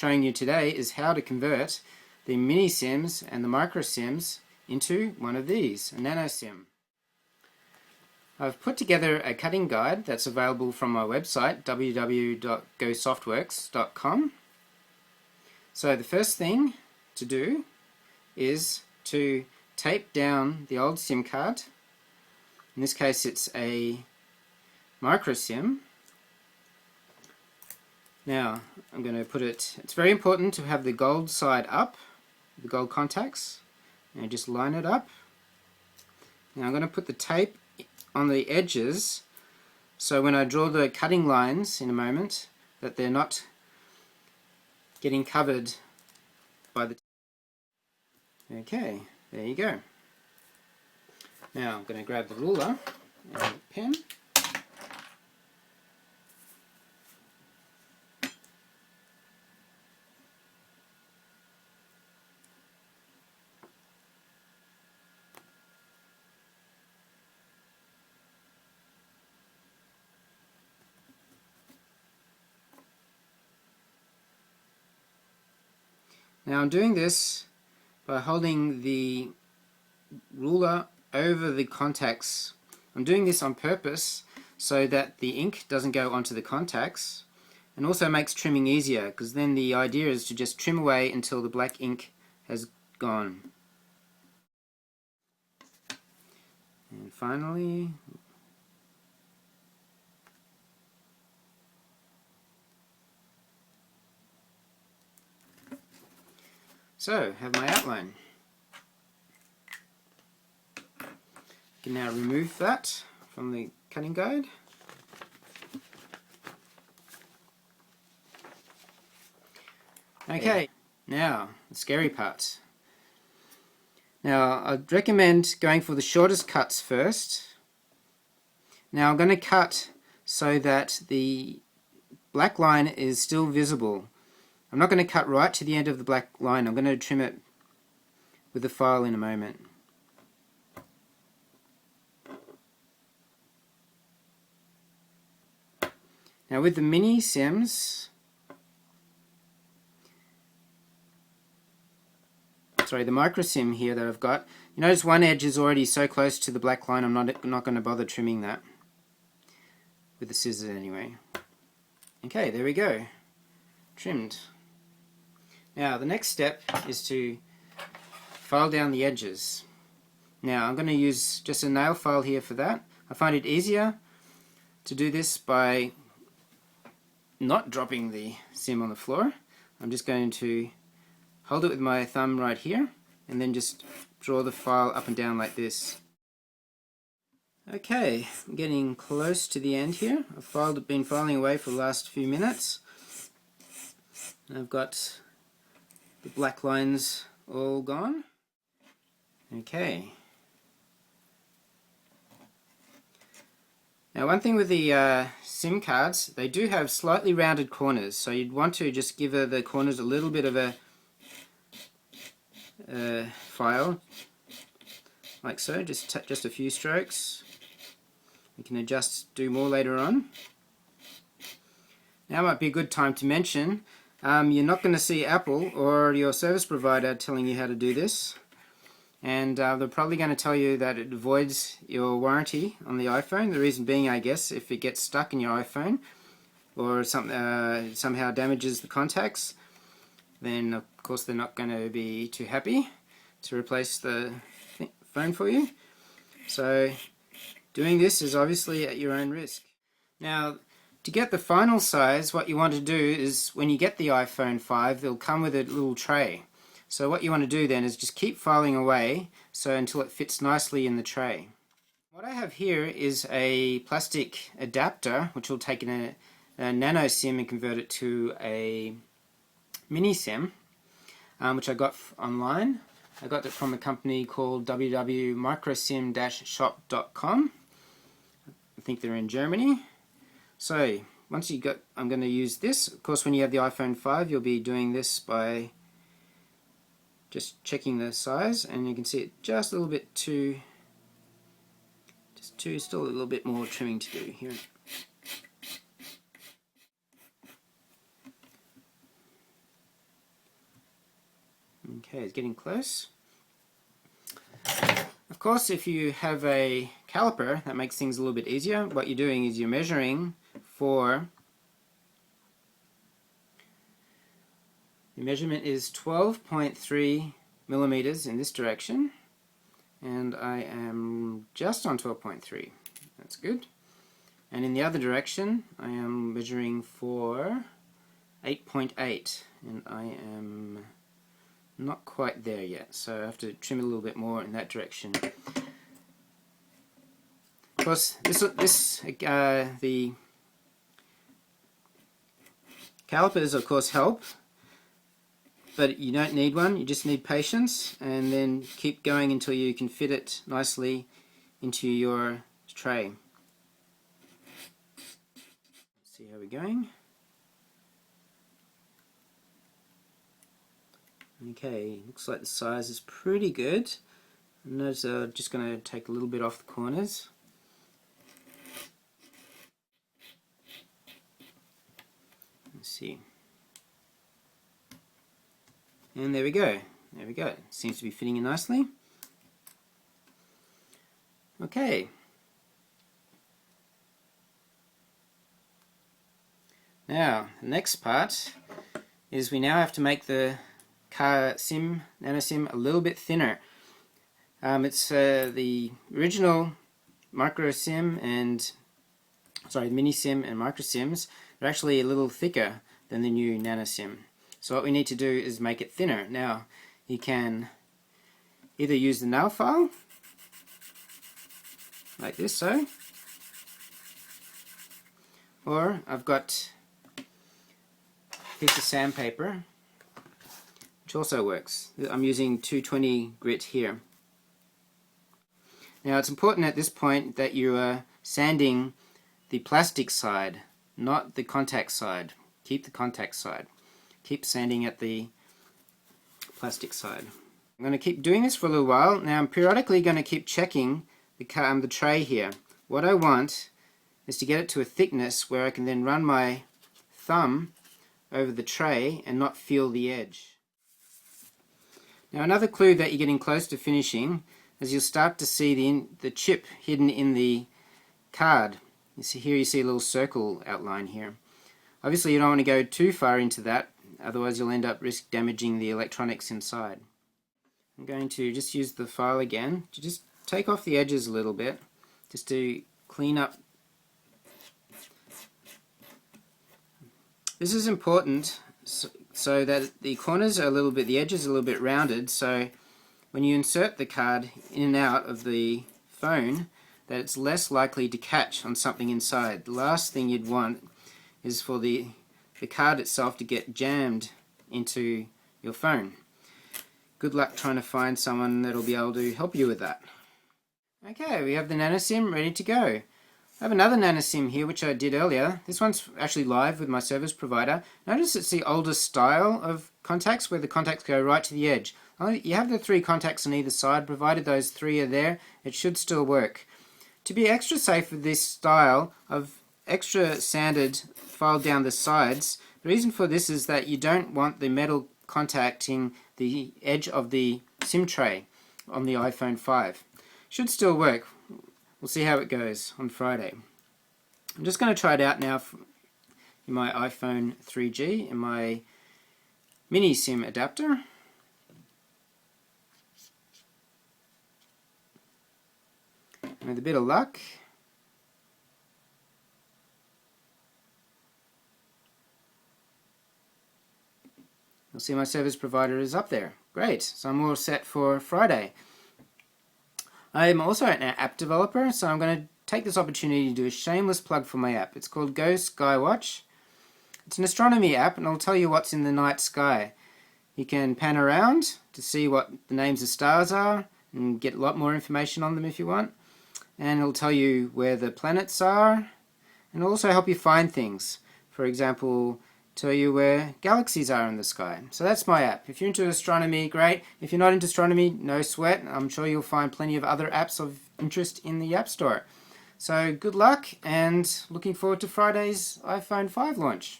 showing you today is how to convert the mini SIMs and the micro SIMs into one of these, a Nano SIM. I've put together a cutting guide that's available from my website www.gosoftworks.com. So the first thing to do is to tape down the old SIM card. In this case it's a micro SIM. Now I'm going to put it, it's very important to have the gold side up, the gold contacts, and just line it up. Now I'm going to put the tape on the edges so when I draw the cutting lines in a moment that they're not getting covered by the tape. Okay, there you go. Now I'm going to grab the ruler and a pen. Now I'm doing this by holding the ruler over the contacts. I'm doing this on purpose so that the ink doesn't go onto the contacts, and also makes trimming easier, because then the idea is to just trim away until the black ink has gone. And finally, so have my outline. I can now remove that from the cutting guide. Okay, now the scary part. Now I'd recommend going for the shortest cuts first. Now I'm going to cut so that the black line is still visible. I'm not going to cut right to the end of the black line. I'm going to trim it with the file in a moment. Now with the mini SIMs, the micro SIM here that I've got, you notice one edge is already so close to the black line I'm not going to bother trimming that with the scissors anyway. Okay, there we go, trimmed. Now the next step is to file down the edges. Now I'm going to use just a nail file here for that. I find it easier to do this by not dropping the SIM on the floor. I'm just going to hold it with my thumb right here and then just draw the file up and down like this. Okay, I'm getting close to the end here. I've been filing away for the last few minutes. I've got the black lines all gone. Okay. Now one thing with the SIM cards, they do have slightly rounded corners, so you'd want to just give the corners a little bit of a file, like so, just a few strokes. You can do more later on. Now might be a good time to mention, you're not going to see Apple or your service provider telling you how to do this, and they're probably going to tell you that it avoids your warranty on the iPhone. The reason being, I guess, if it gets stuck in your iPhone or somehow damages the contacts, then of course they're not going to be too happy to replace the phone for you. So doing this is obviously at your own risk. Now to get the final size, what you want to do is when you get the iPhone 5, they'll come with a little tray. So what you want to do then is just keep filing away until it fits nicely in the tray. What I have here is a plastic adapter which will take in a Nano SIM and convert it to a mini SIM, which I got online. I got it from a company called www.microsim-shop.com. I think they're in Germany. So once you got, I'm going to use this. Of course, when you have the iPhone 5, you'll be doing this by just checking the size, and you can see it just a little bit still a little bit more trimming to do here. Okay, Okay, it's getting close. Of course, if you have a caliper, that makes things a little bit easier. What you're doing is you're measuring for, the measurement is 12.3 millimeters in this direction, and I am just on 12.3. That's good. And in the other direction, I am measuring for 8.8, and I am not quite there yet, so I have to trim a little bit more in that direction. Of course, the calipers of course help, but you don't need one, you just need patience, and then keep going until you can fit it nicely into your tray. Let's see how we're going. Okay, looks like the size is pretty good. Notice I'm just going to take a little bit off the corners. Let's see. And there we go. There we go. Seems to be fitting in nicely. Okay. Now, the next part is we now have to make the Nano-SIM a little bit thinner. It's the original micro-SIM and mini-SIM and micro-SIMs are actually a little thicker than the new Nano-SIM. So what we need to do is make it thinner. Now, you can either use the nail file, like this so, or I've got a piece of sandpaper, which also works. I'm using 220 grit here. Now it's important at this point that you are sanding the plastic side, not the contact side. Keep the contact side. Keep sanding at the plastic side. I'm going to keep doing this for a little while. Now I'm periodically going to keep checking the tray here. What I want is to get it to a thickness where I can then run my thumb over the tray and not feel the edge. Now another clue that you're getting close to finishing is you'll start to see the chip hidden in the card. You see here, you see a little circle outline here. Obviously you don't want to go too far into that, otherwise you'll end up damaging the electronics inside. I'm going to just use the file again to just take off the edges a little bit, just to clean up. This is important so that the corners are the edges are a little bit rounded, so when you insert the card in and out of the phone, that it's less likely to catch on something inside. The last thing you'd want is for the card itself to get jammed into your phone. Good luck trying to find someone that'll be able to help you with that. Okay, we have the Nano-SIM ready to go. I have another Nano-SIM here which I did earlier. This one's actually live with my service provider. Notice it's the older style of contacts where the contacts go right to the edge. You have the 3 contacts on either side, provided those 3 are there, it should still work. To be extra safe with this style of extra sanded filed down the sides, the reason for this is that you don't want the metal contacting the edge of the SIM tray on the iPhone 5. Should still work. We'll see how it goes on Friday. I'm just going to try it out now in my iPhone 3G in my mini SIM adapter. And with a bit of luck, you'll see my service provider is up there. Great, so I'm all set for Friday. I'm also an app developer, so I'm going to take this opportunity to do a shameless plug for my app. It's called Go Skywatch. It's an astronomy app, and it'll tell you what's in the night sky. You can pan around to see what the names of stars are and get a lot more information on them if you want. And it'll tell you where the planets are, and it'll also help you find things. For example, tell you where galaxies are in the sky. So that's my app. If you're into astronomy, great. If you're not into astronomy, no sweat. I'm sure you'll find plenty of other apps of interest in the App Store. So good luck, and looking forward to Friday's iPhone 5 launch.